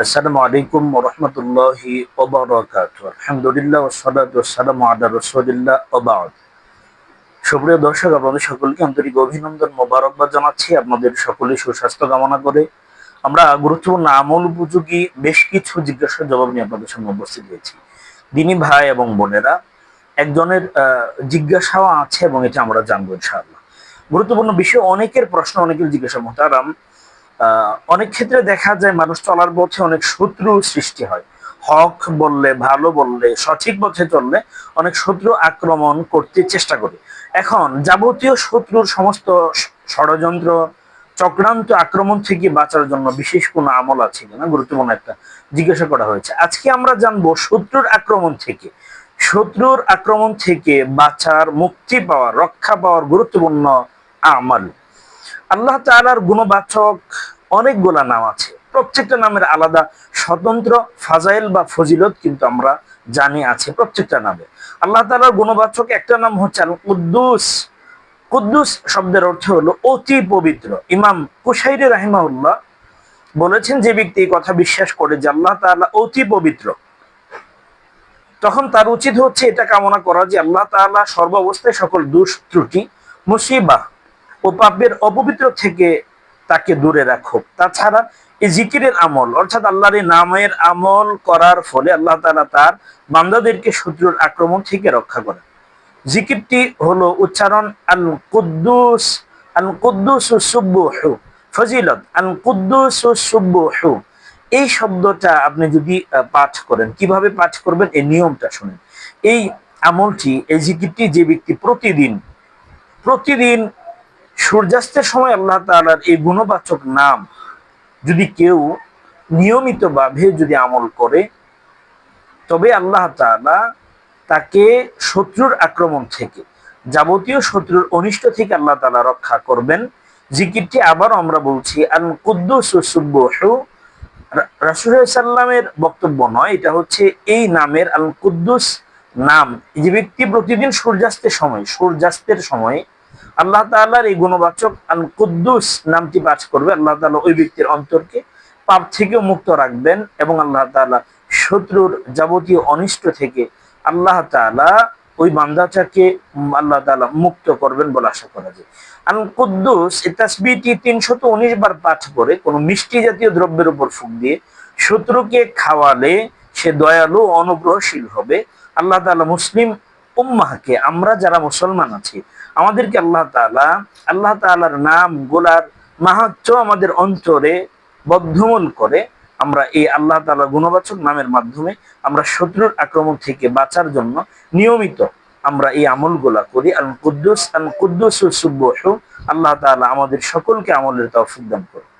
আসসালামু আলাইকুম ওয়া রাহমাতুল্লাহি ওয়া বারাকাতুহু। আলহামদুলিল্লাহ ওয়াসসালাতু ওয়াসসালামু আলা রাসূলিল্লাহ ওয়া বা'দ। সুপ্রিয় দর্শক, আপনাদের সকলকে আন্তরিক অভিনন্দন, মোবারকবাদ জানাচ্ছি। আপনাদের সকলের সুস্বাস্থ্য কামনা করে আমরা গুরুত্বপূর্ণ আমল উপযোগী বেশ কিছু জিজ্ঞাসার জবাব নিয়ে আপনাদের সামনে উপস্থিত হয়েছি। দিনী ভাই এবং বোনেরা, একজনের জিজ্ঞাসাও আছে এবং এটা আমরা জানবো ইনশাআল্লাহ। গুরুত্বপূর্ণ বিষয়, অনেকের প্রশ্ন, অনেকের জিজ্ঞাসা। মোহতারাম, অনেক ক্ষেত্রে দেখা যায় মানুষ চলার পথে অনেক শত্রু সৃষ্টি হয়। হক বললে, ভালো বললে, সঠিক পথে চললে অনেক শত্রু আক্রমণ করতে চেষ্টা করে। এখন যাবতীয় শত্রুর সমস্ত ষড়যন্ত্র, চক্রান্ত, আক্রমণ থেকে বাঁচার জন্য বিশেষ কোনো আমল আছে কিনা, গুরুত্বপূর্ণ একটা জিজ্ঞাসা করা হয়েছে। আজকে আমরা জানবো শত্রুর আক্রমণ থেকে বাঁচার, মুক্তি পাওয়ার, রক্ষা পাওয়ার গুরুত্বপূর্ণ আমল। আল্লাহ তাআলার গুণবাচক অনেকগুলা নাম আছে, প্রত্যেকটা নামের আলাদা স্বতন্ত্র ফাজাইল বা ফজিলত কিন্তু আমরা জানি আছে প্রত্যেকটা নামে। আল্লাহ তাআলার গুণবাচক একটা নাম হচ্ছে আল কুদ্দুস। কুদ্দুস শব্দের অর্থ হলো অতি পবিত্র। ইমাম কুশাইরি রাহিমাহুল্লাহ বলেছেন, যে ব্যক্তি এই কথা বিশ্বাস করে যে আল্লাহ তাআলা অতি পবিত্র, তখন তার উচিত হচ্ছে এটা কামনা করা যে আল্লাহ তাআলা সর্বাবস্থায় সকল দোষ, ত্রুটি, মুসিবাহ ও পাপের অপবিত্র থেকে তাকে দূরে রাখো। তাছাড়া এই জিকিরের আমল, অর্থাৎ আল্লাহর এই নামের আমল করার ফলে আল্লাহ তাআলা তার বান্দাদেরকে শত্রুর আক্রমণ থেকে রক্ষা করেন। জিকিরটি হলো উচ্চারণ আল কুদ্দুস। আল কুদ্দুস সুবহু ফজিলত, আল কুদ্দুস সুবহু। এই শব্দটা আপনি যদি পাঠ করেন, কিভাবে পাঠ করবেন এই নিয়মটা শুনেন। এই আমলটি, এই জিকিরটি যে ব্যক্তি প্রতিদিন সূর্যাস্তের সময় আল্লাহ তাআলার এই গুণবাচক নাম যদি কেউ নিয়মিতভাবে যদি আমল করে, তবে আল্লাহ তাআলা তাকে শত্রুর আক্রমণ থেকে, যাবতীয় শত্রুর অনিষ্ট থেকে আল্লাহ তাআলা রক্ষা করবেন। জিকিরটি আবার আমরা বলছি, আল কুদ্দুস সুবহু। রাসূলুল্লাহ সাল্লামের বক্তব্য নয়, এটা হচ্ছে এই নামের আল কুদ্দুস নাম। যে ব্যক্তি প্রতিদিন সূর্যাস্তের সময় আল্লাহ তাআলার এই গুণবাচক আল কুদ্দুস নামটি পাঠ করবে, আল্লাহ তাআলা ওই ব্যক্তির অন্তরকে পাপ থেকেও মুক্ত রাখবেন এবং আল্লাহ তাআলা শত্রুর যাবতীয় অনিষ্ট থেকে আল্লাহ তাআলা ওই বান্দাটাকে আল্লাহ তাআলা মুক্ত করবেন বলে আশা করা যায়। আল কুদ্দুস এই তাসবিহটি 319 বার পাঠ করে কোন মিষ্টি জাতীয় দ্রব্যের উপর ফুঁক দিয়ে শত্রুকে খাওয়ালে সে দয়ালু, অনুগ্রহশীল হবে। আল্লাহ তাআলা মুসলিম উম্মাহকে, আমরা যারা মুসলমান আছি, আমাদেরকে আল্লাহ তাআলার নাম গোলার মাহাত্ম্য আমাদের অন্তরে বদ্ধমূল করে আমরা এই আল্লাহ তাআলার গুণবাচক নামের মাধ্যমে আমরা শত্রুর আক্রমণ থেকে বাঁচার জন্য নিয়মিত আমরা এই আমলগুলা করি। আল কুদ্দুস সুবহু। আল্লাহ তাআলা আমাদের সকলকে আমলের তৌফিক দান করুন।